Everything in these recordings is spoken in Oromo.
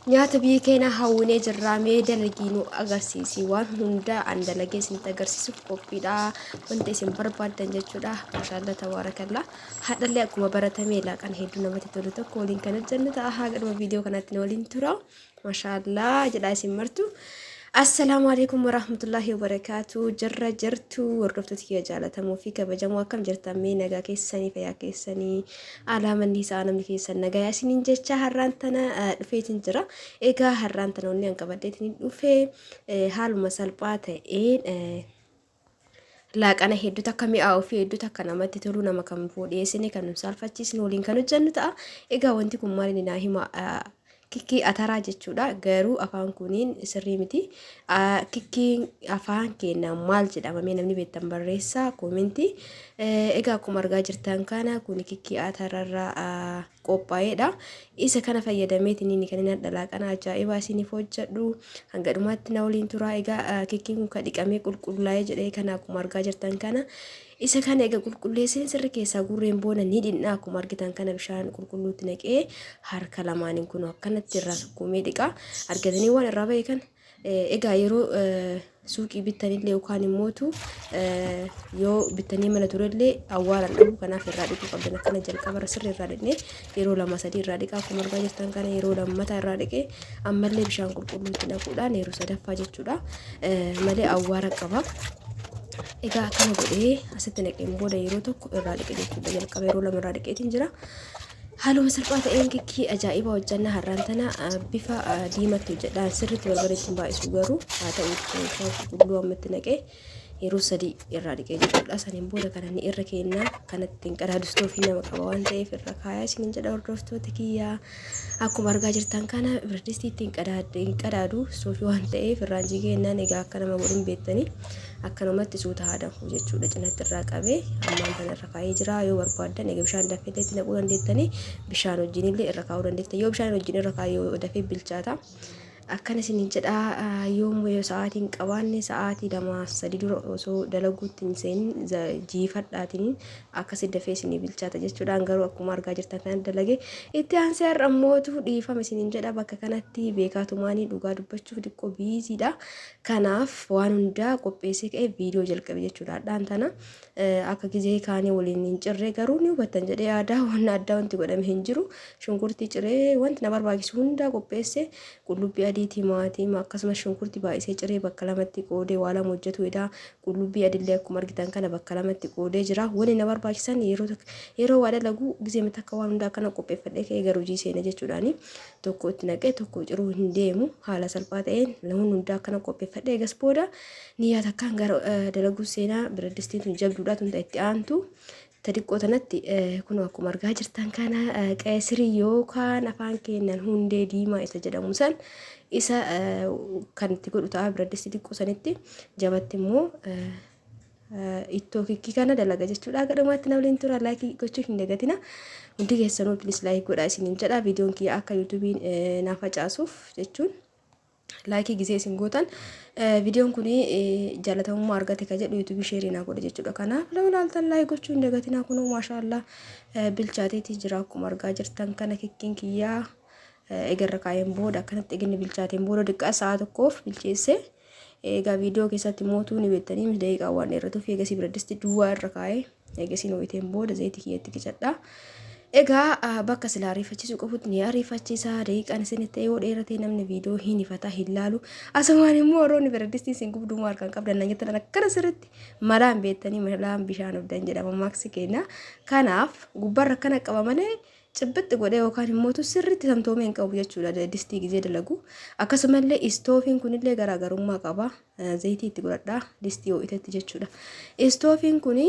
nyaata biyya keenya hawwinee jirraa mee dalagiinuu agarsiisi waan hunda an dalagee isinitti agarsiisuuf qophiidha wanta isin barbaaddan jechuudha maashaallah tabaarakallaa haadhallee akkuma baratamee laaqan hedduu namatti tolu tokko waliin kan hojjennu ta'a hagadhuma viidiyoo kanatti waliin tura maashaallah jedhaa isin martu. Assalamu alaikum warahmatullahi wabarakatuh. Jarra jirtu hordoftoota kiyya jaalatamoo fi kabajamoo akkam jirtan mee nagaa keessanii fayyaa keessanii alaamanni isaa namni keessan nagaa isiniin jecha har'aan tana dhufeetiin jira. Egaa har'aan tana onni hanqabadheetiin dhufee haaluma salphaa ta'een laaqana hedduu takka mi'aawuu fi hedduu takka namatti tolu nama kan fuudheessine kan nu saalfachiisne waliin kan hojjennu ta'a. Egaa wanti kun maali naa hima kikki ataraa jechuudha garuu afaan kuniin sirrii miti kikki afaan keenya maal jedhama mee namni beektan barreessaa koomentii egaa akkuma argaa jirtan kana kun kikki atararraa qophaa'eedha isa kana fayyadameetiin inni kan inni dhalaaqana ajaa'ibaa isiniif hojjedhu hanga dhumaatti na waliin tura egaa kikkiin kun kan dhiqamee qulqullaa'ee jedhee kana akkuma argaa jirtan kana isa kana egaa qulqulleesseen sirri keessaa gurreen boona ni dhinnaa akkuma argitan kana bishaan qulqulluutti naqee harka lamaaniin kun akkanatti irraa sukkuumee dhiqaa argatanii waan irraa ba'e kan egaa yeroo suuqii bittanillee yookaan immootu yoo bittanii mana turellee awwaalan dhabu kanaaf irraa dhiquu qabdan akkana jalqaba sirri irraa dhiqnee yeroo 2-3 irraa dhiqaa akkuma argaa jirtan kana yeroo lammataa irraa dhiqee ammallee bishaan qulqulluutti naquudhaan yeroo sadaffaa jechuudha malee awwaara qaba. Egaa akkana godhee asitti naqeen booda yeroo tokko irraa dhiqee jechuudha jalqaba yeroo 2 irraa dhiqeetiin jira. Haaluma salphaa ta'een kikkii ajaa'ibaa hojjannaa har'aan tana bifa diimatti hojjedhaan sirriitti barbareechuun baay'isu garuu haa ta'u bishaan qulqulluu ammatti naqee yeroo 3 irraa dhiqee jechuudha. Saniin booda kana ni irra keenyaa kanatti qadaadustoo fi nama qaba waan ta'eef irra kaayaa isiniin jedha hordoftoota kiyyaa akkuma argaa jirtan kana birdistii ittiin qadaadu soofii waan ta'eef irraan jigeenyaan egaa akka nama godhin beektanii akkanumatti suuta haadamu jechuudha cinatti irraa qabee ammaan kana irra kaayee jira yoo barbaadan egaa bishaan dafeetti naquu dandeettanii bishaan wajjin illee irra kaa'uu dandeettan yoo bishaan wajjin irra kaayee dafee bilchaata akkana isiniin jedha yoo sa'aatiin qabaanne sa'aatii 2-3 dura osoo dalaguutti hin seenin jiifadhaatiin akkasi dafee isinii bilchaata jechuudhaan garuu akkuma argaa jirtan kan dalage itti aansee har'a mootu dhiifama isiniin jedha bakka kanatti beekaatumaanii dhugaa dubbachuuf diqqoo biiziidha kanaaf waan hundaa qopheessee ka'ee viidiyoo jalqabe jechuudha dhaan tana akka gizee kaanii waliin hin cirree garuu ni hubattan jedhee aadaa waan addaa wanti godhame hin jiru shunkurtii ciree wanti na barbaachisu hundaa qopheessee qullubbii adii timaatiin akkasumas shunkurtii baay'isee ciree bakka lamatti qoodee waa lama hojjetuudha qullubbii adillee akkuma argitan kana bakka lamatti qoodee jira wani na barbaachisan yeroo waa dalagu gizee miti akka waan hundaa kana qopheeffadhee ka'ee garuu hojii seena jechuudhaani tokko itti naqee tokko ciruu hin deemu haala salphaa ta'een lamuun hundaa kana qopheeffadhee egas booda niyyaata akkaan gara dalaguu seenaa biradistiin tun jabduudha tun itti aantu tadiqqoo tanatti kun akkuma argaa jirtan kana qeesirii yookaan afaan keenyan hundee diimaa isa jedhamu san isa kan itti godhu ta'a biradistii xiqqoo sanitti jabatti immoo ittoo kikkii kana dalaga jechuudha gadhumaatti na waliin tura laayikii gochuu hin dagatina hundi keessanuu bilis laayik godhaa isiniin jedha viidiyoon kiyya akka yuutuubiin naaf facaasuuf jechuun laayikii gizee isin gootan viidiyoon kun jaalatamummaa argate ka jedhu yuutuubii sheerii naa godha jechuudha kanaaf lafa ilaaltan laayik gochuu hin dagatina kunuu maashaallah bilchaateetii jira akkuma argaa jirtan kana kikkiin kiyyaa egarra kaayeen booda akkanatti eginni bilchaateen booda diqqaa sa'a tokkoof bilcheesse egaa viidiyoo keessatti mootuu ni beektanii daqiiqaa waan dheeratuuf eegasii biraddisti duwwaa irra kaayee eegasii nooyiteen booda zayitii kiyyatti qicadha. Egaa bakka silaa ariifachiisuu qabutti ni ariifachiisa daqiiqaan isinitti yoo dheeratee namni viidiyoo hin ifataa hin laalu asumaan immoo roonni biraddisti isin gubduu maal kan qabdan nan jettan akkana sirritti malaan beektanii malaan bishaan obdan jedhama maaksi keenya kanaaf gubbarra akkana qaba malee cibbatti godhee yookaan immoo sirritti samtoomee hin qabu jechuudha distii gizee dalagu akkasumallee istoofiin kunillee garaagarummaa qaba zayitii itti godhadhaa distii ho'itetti jechuudha istoofiin kuni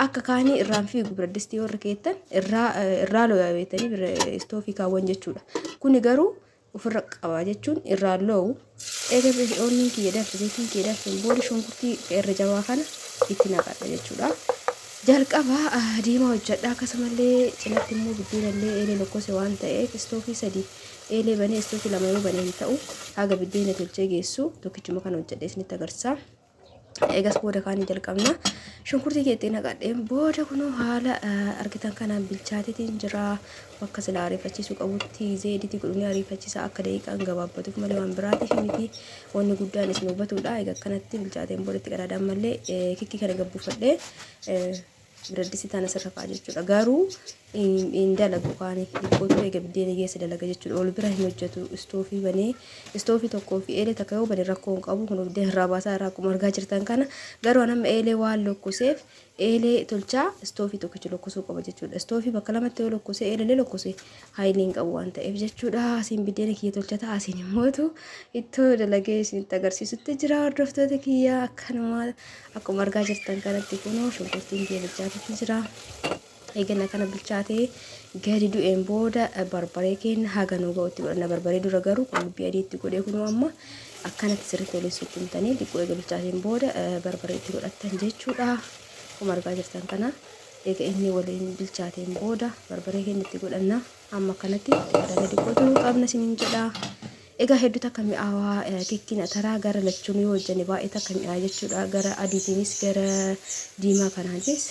akka kaanii irraan fiigu biradistii warra keettan irraa looyaa beektanii istoofii kaawwan jechuudha kuni garuu ofirra qaba jechuun irraa loowu eega onniin kiyya danfe zayitiin kiyya danfe booda shunkurtii irra jabaa kana itti naqadha jechuudha jalqaba diimaa hojjedha akkasumallee cinatti immoo biddeenallee eelee lokkose waan ta'eef istoofii 3 eelee banee istoofii 2 yoo banee hin ta'u haga biddeena tolchee geessu tokkichuma kana hojjedhe isinitti agarsiisa eegas booda kaanii jalqabna shunkurtii keetti naqadheen booda kunoo haala argitan kanaan bilchaateetiin jira bakka sila ariifachiisuu qabutti zeeditii godhanii ariifachiisa akka daqiiqaan gabaabbatuuf malee waan biraatiif miti wanni guddaan isin hubatuudha. Egaa kanatti bilchaateen boodatti qadaadaan malee kikkii kana gabbuufadhee biradisi taana sirra kaa'aa jechuudha. Garuu hin dalagu kaanii dhiqqootu eega biddeena geessa dalaga jechuudha. Ol bira hin hojjetu istoofii banee istoofii tokkoo fi eelee takka yoo bane rakkoo hin qabu kun biddeena irraa baasaa irraa akkuma argaa jirtan kana garuu nama eelee waan lokkuseef eelee tolchaa istoofii tokkichi lokkusuu qaba jechuudha. Istoofii bakka lamatti yoo lokkusee eelee lokkuse haayiliin qabu waan ta'eef jechuudha. Asiin biddeena kiyya tolchata asiin immootu ittoo dalagee isinitti agarsiisutti jira hordoftoota kiyya akkanuma akkuma argaa jirtan kanatti kunoo shunkurtiin kiyya bilchaatee jira. Eegana kana bilchaatee gadi du'een booda barbaree keenya haga nu ga'utti godhanna. Barbaree dura garuu qullubbii adiitti godhee kunoo amma akkanatti sirriitti waliin sukkumtanii dhiqqoo eega bilchaateen booda barbaree itti godhattan jechuudha. Akkuma argaa jirtan kana eega inni waliin bilchaateen booda barbaree keenya itti godhanna. Amma akkanatti qadaada dhiqqootu qabna isiniin jedha. Egaa hedduu takka mi'aawaa kikkiin ataraa gara lachuun yoo hojjenne baay'ee takka mi'aa jechuudha. Gara adiitiinis gara diimaa kanaanis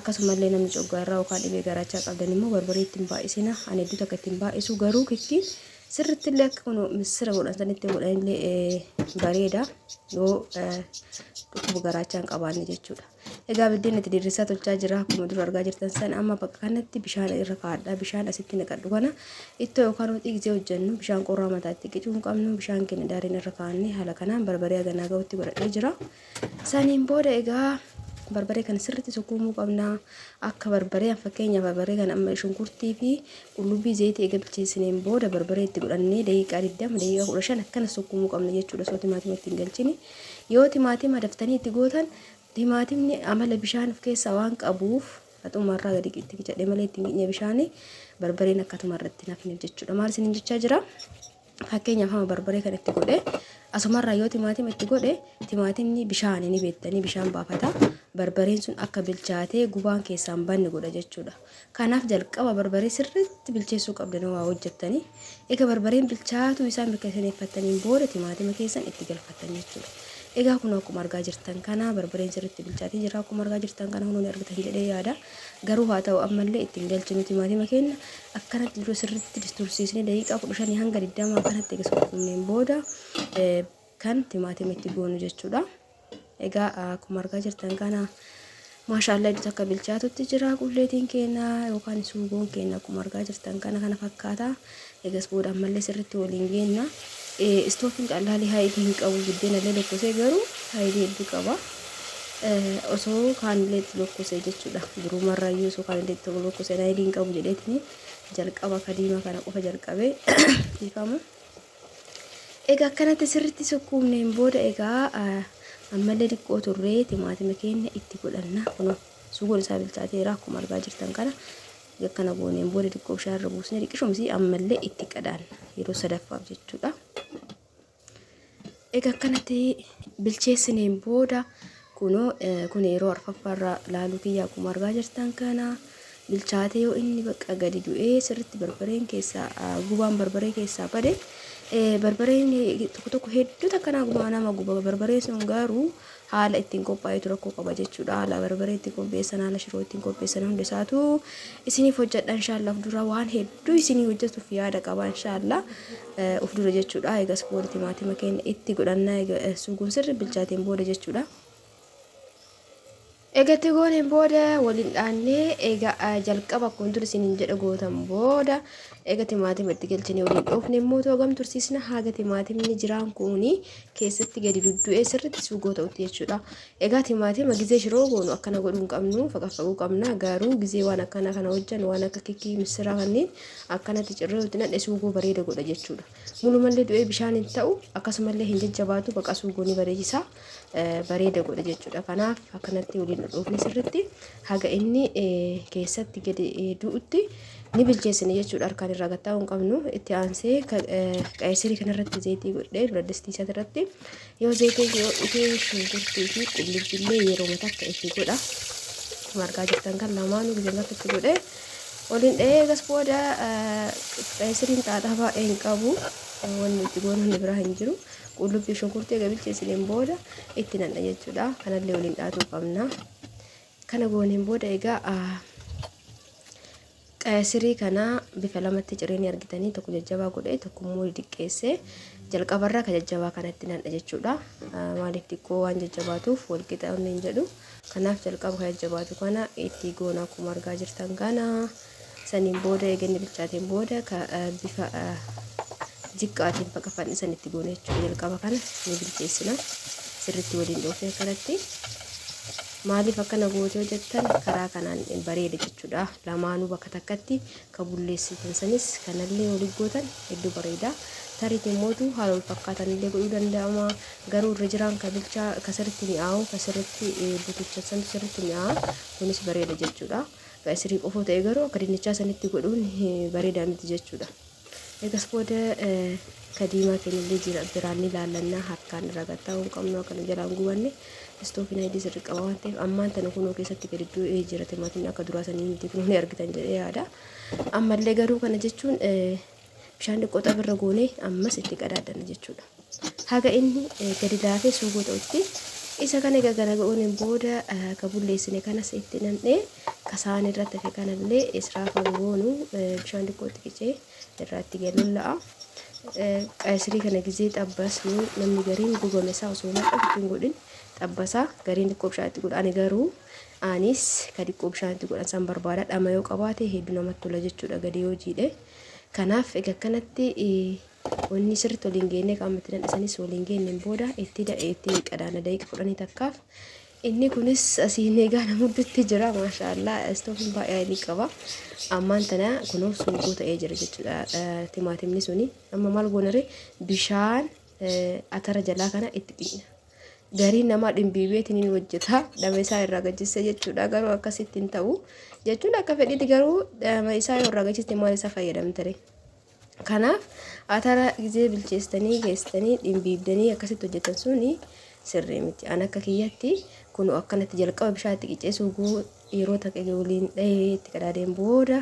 akkasumallee namni coggaarraa yookaan dhibee garaachaa qabdan immoo barbaree ittiin baay'isina. Ani hedduu takka ittiin baay'isu garuu kikkiin sirriitti illee akka kun misira godhan itti godhanillee bareeda yoo dhukkuba garaachaa hin qabaanne jechuudha. Egaa biddeen itti diriirsaa tolchaa jira akkuma dura argaa jirtan san amma bakka kanatti bishaan irra kaa'adha. Bishaan asitti naqadhu kana ittoo yookaan waxii gisee hojjennu bishaan qorraa mataatti qicuu hin qabnu bishaan keenya daariin irra kaa'annee haala kanaan barbaree haganaa ga'utti godhadhee jira. Saniin booda egaa barbaree kana sirriitti sukkuumuu qabna. Akka barbaree fakkeenyaaf barbaree kana amma shunkurtii fi qullubbii zayitii eega bilcheessineen booda barbaree itti godhannee daqiiqaa 20 daqiiqaa 15 akkana sukkuumuu qabna jechuudha. Soo timaatima ittiin galchini yoo timaatima daftanii itti gootan timaatimni amala bishaan of keessaa waan qabuuf haxumarraa gadi itti qicadhee malee ittiin qicne bishaanii barbareen akkatuma irratti nafneef jechuudha. Maal isiniin jechaa jira? Fakkeenyaaf amma barbaree kan itti godhe asumarraa yoo timaatima itti godhe timaatimni bishaan ni beektanii bishaan baafata. Barbareen sun akka bilchaatee gubaan keessaan banne godha jechuudha. Kanaaf jalqaba barbaree sirriitti bilcheessuu qabdan waa hojjettanii egaa barbareen bilchaatu isaan mirkaneeffataniin booda timaatima keessan itti galfattan jechuudha. Egaa kun akkuma argaa jirtan kana barbareen sirriitti bilchaatee jira. Akkuma argaa jirtan kana hundi argatan jedhee yaada. Garuu haa ta'u ammallee ittiin galchinu timaatima keenya akkanatti dura sirriitti distursiisnee daqiiqaa 15 hanga 20 akkanatti eega sukkuumneen booda kan timaatima itti goonu jechuudha. Egaa akkuma argaa jirtan kana maashaallah iddoo takka bilchaatutti jira qulleetiin keenya yookaan suugoon keenya akkuma argaa jirtan kana fakkaata. Egas booda ammallee sirriitti waliin geenna. Istoofiin qal'aalii haayilii hin qabu biddeena illee lokkosee garuu haayilii hedduu qaba. Osoo kaanillee itti lokkosee jechuudha. Durumarraayyuu osoo kaanillee itti lokkosee haayilii hin qabu jedheetini jalqaba kadiimaa kana qofa jalqabee dhiifamu. Egaa akkanatti sirriitti sukkuumneen booda egaa ammallee dhiqqoo turree timaatima keenya itti godhanna. Kun suugoon isaa bilchaateera akkuma argaa jirtan kana. Akkana gooneen booda dhiqqoo bishaan irra buusnee dhiqishuumsi ammallee itti qadaanna yeroo sadaffaaf jechuudha. Egaa akkanatti bilcheessineen booda kun yeroo arfaffaarraa laaluu kiyya akkuma argaa jirtan kana bilchaatee yoo inni bakka gadi du'ee sirriitti barbareen keessaa gubaan barbaree keessaa bade barbareen tokko tokko hedduu takkanaa gubaa nama guba barbareen sun garuu haala ittiin qophaa'etu rakkoo qaba jechuudha. Haala barbaree ittiin qopheessan haala shiroo ittiin qopheessan hunda isaatu isiniif hojjedha inshaallah of dura waan hedduu isinii hojjetuuf yaada qaba inshaallah of dura jechuudha. Egas booda timaatima keenya itti godhannaa suugoon sirri bilchaateen booda jechuudha. Eegatti gooneen booda waliin dhaannee egaa jalqaba akkuma dur isiniin jedha gootan booda eega timaatima itti galchanii waliin dhoofne immoo toogam tursiisna haga timaatimni jiraan kuni keessatti gadi duddu'ee sirriitti suugoo ta'utti jechuudha. Egaa timaatima gizee shiroo goonu akkana godhuu hin qabnu faqafaquu qabna garuu gizee waan akkana kana hojjan waan akka kikkii missiraa kanneen akkanatti cirree walitti nadhe suugoo bareeda godha jechuudha. Mulumallee du'ee bishaan hin ta'u akkasumallee hin jajjabaatu baqa suugoo ni bareechisa bareeda godha jechuudha. Kanaaf akkanatti waliin dhoofne sirriitti haga inni keessatti gadi du'utti ni bilcheessine jechuudha. Harkaan irraa gattaa hin qabnu itti aansee qaayisirii kanarratti zayitii godhee biradistii isaa irratti yoo zayitii yoo dhufee shunkurtii fi qullubbiillee yeroo mataa akka itti godha. Akkuma argaa jirtan kan lamaanuu gizee akka itti godhee waliin dhahee egas booda qaayisiriin xaaxaa baay'ee hin qabu wanni itti goonu biraa hin jiru. qullubbii shunkurtii egaa bilcheessineen booda itti nanna jechuudha. Kanallee waliin dhaatuu qabna. Kana gooneen booda egaa qaysirii kana bifa lamatti cireen argitanii tokko jajjabaa godhee tokko immoo diqqeessee jalqabarraa ka jajjabaa kanatti nanna jechuudha. Maaliif xiqqoo waan jajjabaatuuf wal qixa onneen jedhu. Kanaaf jalqaba ka jajjabaatu kana itti goona akkuma argaa jirtan kana. Saniin booda eeganni bilchaateen booda bifa jiqqaatiin bakka fannisan itti goone jechuudha. Jalqaba kana ni bilcheessina sirriitti waliin dhoofne kanatti. Maaliif akkana gootee hojjettan karaa kanaan bareeda jechuudha. Lamaanuu bakka takkatti ka bulleessitan sanis kanallee waliin gootan hedduu bareeda. Tariitiin mootu haala wal fakkaatan illee godhuu danda'ama. Garuu irra jiraan ka bilchaa ka sirriitti mi'aawu ka sirriitti butucha san sirriitti mi'aawa kunis bareeda jechuudha. Qaysirii qofoo ta'e garuu akka dinnichaa sanitti godhuun bareedaa miti jechuudha. Egas booda ka diimaa keenyallee jira biraan ilaallanna harkaan irra gattaa'uu hin qabnu akka nu jalaan gubanne. Istoofiin hidii sirrii qaba waan ta'eef ammaan tana kunoo keessatti gadi du'ee jira timaatimni akka duraa sanii miti kunoo ni argitan jedhee yaada. Ammallee garuu kana jechuun bishaan xiqqoo xabirra goonee ammas itti qadaaddanna jechuudha. Haga inni gadi laafee suugoo ta'utti isa kana gagara gooneen booda ka bulleessine kanas itti nannee kasaan irratti hafe kanallee israafa goonu bishaan xiqqoo xiqqicee irratti galulla'a. Qaysirii kana gizee xabbasnu namni gariin gubame isaa osoo naqatiin godhin xabbasaa gariin xiqqoo bishaanitti godhani garuu anis ka xiqqoo bishaanitti godhan san barbaada dhama yoo qabaate hedduu namatti tola jechuudha gadi yoo jiidhe. Kanaaf egaa kanatti wanni sirriitti waliin geennee qaamatti dandhisanis waliin geenneen booda itti qadaana daqiiqa 10 takkaaf. Inni kunis asiin egaa namuddutti jira maashaallah istoofiin baay'ee ni qaba. Ammaan tana kunoo suugoo ta'ee jira jechuudha timaatimni suni. Amma maal goonare bishaan atara jalaa kana itti dhiqna. Gariin namaa dhimbiibeetiin ni hojjeta dhama isaa irraa gajjisse jechuudha. Garuu akkasitti hin ta'u jechuun akka fedhiitti garuu dhama isaa irraa gajjiste maal isa fayyadamtare. Kanaaf atara gizee bilcheessitanii geessitanii dhimbiibdanii akkasitti hojjetan suni sirrii miti. An akka kiyyatti kun akkanatti jalqaba bishaan itti qicee suugoo yeroo takka waliin dhahee itti qadaadeen booda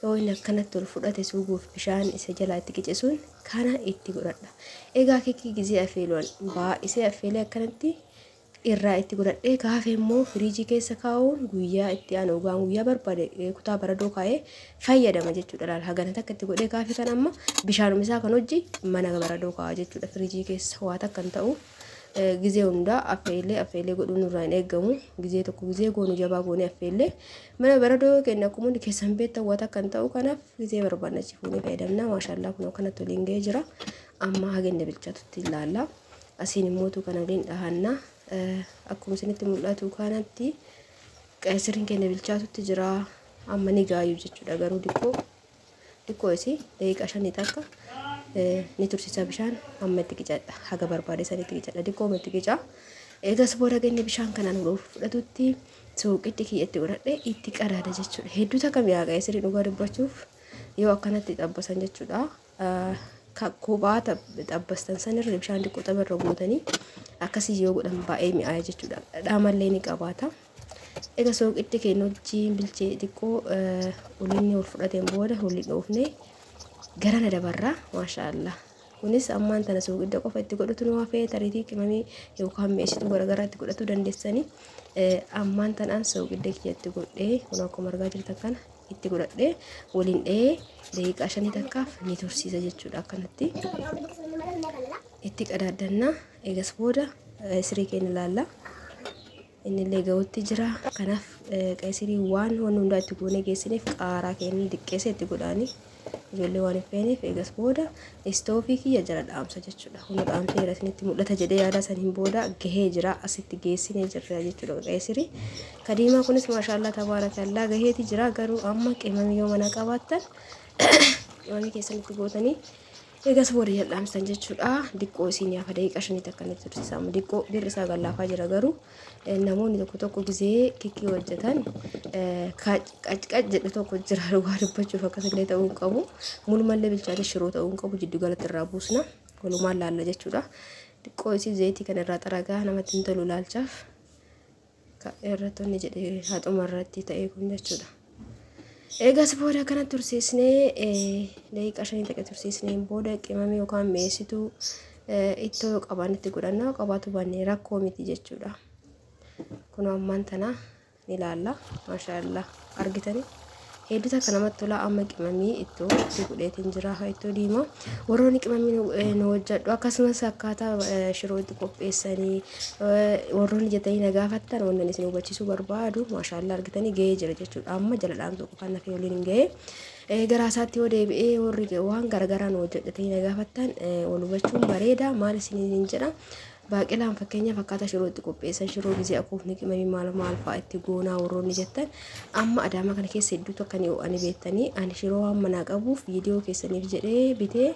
yoo inni akkanatti ol fudhate suuguuf bishaan isa jalaa itti qicee kana itti godhadha. Egaa kikii gizee affeeluun baay'isee affeelee akkanatti irraa itti godhadhee kaafee immoo firiijii keessa kaa'uun guyyaa itti aanu ugaan guyyaa barbaade kutaa baradoo kaa'ee fayyadama jechuudha. Laal hagana takka itti godhee kaafee kan amma bishaanuma isaa kan hojii mana baradoo kaa'aa jechuudha. Firiijii keessa waa takka hin ta'u. Gizee hundaa affeelee godhuun irraa hin eegamu. Gizee tokko gizee goonu jabaa goonee affeelee mana baradoo kenna akkuma hundi keessan beektan waa takka hin ta'u. Kanaaf gizee barbaannachi fuunee fayyadamna. Maashaallah kun kanatti waliin ga'ee jira. Amma hagenna bilchaatutti ilaalla. Asiin immootu kana waliin dhahanna. Akkuma isinitti mul'atu kanatti qaysiriin keenya bilchaatutti jira. Amma ni gaayu jechuudha. Garuu xiqqoo isii daqiiqa 5 takka ni tursiisa bishaan amma itti qicadha. Haga barbaade sanitti qicadha. Xiqqoo itti qica. Eegas booda ganni bishaan kanaan fudhatutti suuqitti kiyyatti godhadhee itti qadaada jechuudha. Hedduu takka mi'aa qaysirii dhugaa dubbachuuf yoo akkanatti xabbasan jechuudha. Kophaa xabbastan sanirra bishaan xiqqoo xabarra guutanii akkasii yoo godhan baay'ee mi'aa jechuudha. Dhaamallee ni qabaata. Egaa suuqitti keenya wajjin bilchee xiqqoo ulinni ol fudhateen booda waliin dhoofne garana dabarraa maashaallah. Kunis ammaan tana suuqidda qofa itti godhatu nu hafee tariitii qimamii yookaan mi'eessituu garaagaraa itti godhatu dandeessanii ammaan tanaan suuqidda kiyyatti godhee kun akkuma argaa jirtan kana itti godhadhee waliin dhahee daqiiqaa 5 takkaaf ni tursiisa jechuudha. Akkanatti itti qadaaddanna. Eegas booda qaysirii keenya ilaalla. Innillee ga'utti jira. Kanaaf qaysirii waan hundaa itti goonee geessineef qaaraa keenya diqqeessee itti godhaanii ijoollee waan feeniif eegas booda istoofii kiyya jala dhaamsa jechuudha. Kun dhaamseera isinitti mul'ata jedhee yaada saniin booda gahee jira asitti geessinee jirra jechuudha qaysirii. Kadiimaa kunis maashaallah tabaarakallaa gaheeti jira. Garuu amma qimamii yoo mana qabaattan qimamii keessanitti gootanii eegas booda jal'aamsan jechuudha. Diqqoo isiin yaafa daqiiqa 5 takka ni tursiisamu. Diqqoo dirri isaa gallaafaa jira. Garuu namoonni tokko gizee kikii hojjetan qac jedhu tokko jira dhugaa dubbachuuf akkasillee ta'uu hin qabu. Mulumallee bilchaatee shiroo ta'uu hin qabu. Jiddu galatti irraa buusna. Walumaan laalla jechuudha. Diqqoo isii zayitii kana irraa xaragaa namatti hin tolu laalchaaf irratti inni jedhee haxuma irratti ta'ee kun jechuudha. Eegas booda kana tursiisnee daqiiqa 5 takka tursiisneen booda qimamii yookaan mi'eessituu ittoo qabaanitti godhannaa qabaatu baannee rakkoo miti jechuudha. Kun ammaan tana ni ilaalla maashaallah argitanii. Hedduu takka namatti tola amma qimamii ittoo itti godheetiin jira ittoo diimaa warroonni qimamii nu hojjedhu akkasumas akkaataa shiroo itti qopheessanii warroonni jettanii na gaafattan wannan isin hubachiisuu barbaadu maashaallah argitanii ga'ee jira jechuudha. Amma jala dhaamtuu qofaan nafee waliin hin ga'ee garaasaatti yoo deebi'ee warri waan garagaraa nu hojjedhatanii na gaafattan wal hubachuun bareeda maal isiniin jedha. Baaqilaan fakkeenya fakkaata shiroo itti qopheessan shiroo gisee akuufni qimamii maal fa'aa itti goonaa warroonni jettan amma adaama kana keessa hedduu tokko ni ani beektanii ani shiroo waan manaa qabuuf viidiyoo keessaniif jedhee bitee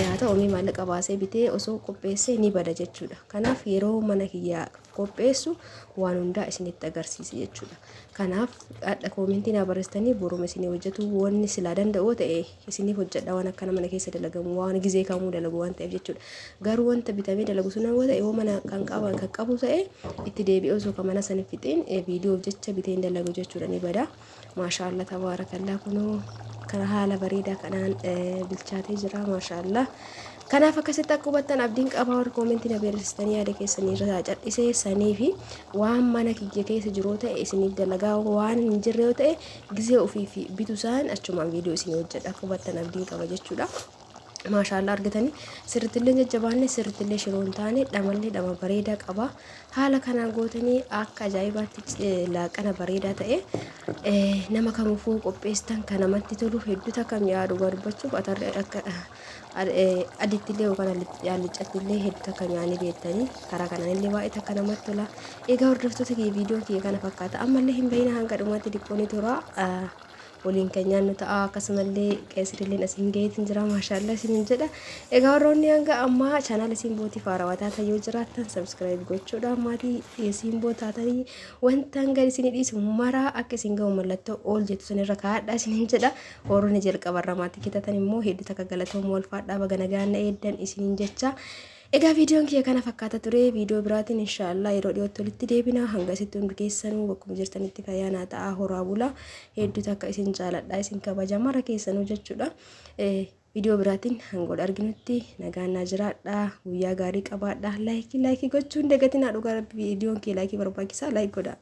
haa ta'u maallaqa baasee bitee osoo qopheessee ni bada jechuudha. Kanaaf yeroo mana kiyyaa qopheessu waan hundaa isinitti agarsiisa jechuudha. Kanaaf hadha koomentii na barreessitanii boruma isinii hojjetu wanni silaa danda'u ta'e isiniif hojjedha waan akkana mana keessa dalagamu waan gisee kamuu dalagu waan ta'eef jechuudha. Garuu wanta bitamee dalagu sun yoo ta'e yoo mana kan qabu ta'e itti deebi'ee osoo kan mana sana fixeen viidiyoof jecha biteen dalagu jechuudha ni bada. Maashaallah tabaarakallaa kunoo kana haala bareedaa kanaan bilchaatee jira maashaallah. Kanaaf akkasitti akka hubattan abdiin qaba warra koomentii na barreessitanii yaada keessanii irraa callisee sanii fi waan mana kiyya keessa jiru ta'e isiniif dalagaa waan hin jirre yoo ta'e gisee ofii fi bitu isaan achumaan viidiyoo isinii hojjedha akka hubattan abdiin qaba jechuudha. Maashaallah argitanii sirritillee jajjabaanne sirritillee shiroo hin taane dhamallee dhama bareedaa qaba. Haala kanaan gootanii akka ajaa'ibaatti laaqana bareedaa ta'e nama kamuufuu qopheessitan kan namatti tolu hedduu takka mi'aadhu dubbachuuf atarri akka adittillee yookaan allicattillee hedduu takka mi'aanii beektanii karaa kanaan baay'ee takka namatti tola. Egaa hordoftoota kiyya viidiyoon kiyya kana fakkaata ammallee hin bahinaa hanga dhumaatti diqqoon tura. Waliin keenyaan nu ta'a akkasumallee qeessirilleen asiin gaheetiin jira maashaallah isiniin jedha. Egaa warroonni hanga ammaa chaanaala isin bootii faarawataa ta'ee jiraattan sabskiraayib gochuudha maatii isin bootaatanii wanta hanga isin dhiisu maraa akka isin ga'u mallattoo ol jettu sanirra kaa'adha isiniin jedha. Warroonni jalqabarra maatii kitatan immoo hedduu takka galatoomuu wal faadhaa baga nagaan na eeddan isiniin jecha. Egaa viidiyoon kiyya kana fakkaata ture viidiyoo biraatiin inshaallah yeroo dhiyootti walitti deebina hanga asitti hundi keessanuu bakkuma jirtanitti fayyaa naa ta'a horaa bulaa hedduu takka isin jaaladha isin kabaja mara keessanuu jechuudha. Viidiyoo biraatiin hanga wal arginutti nagaan naa jiraadha guyyaa gaarii qabaadha laayikii gochuun dagatinaa dhugaa viidiyoon kee laayikii barbaachisaa laayik godhaa.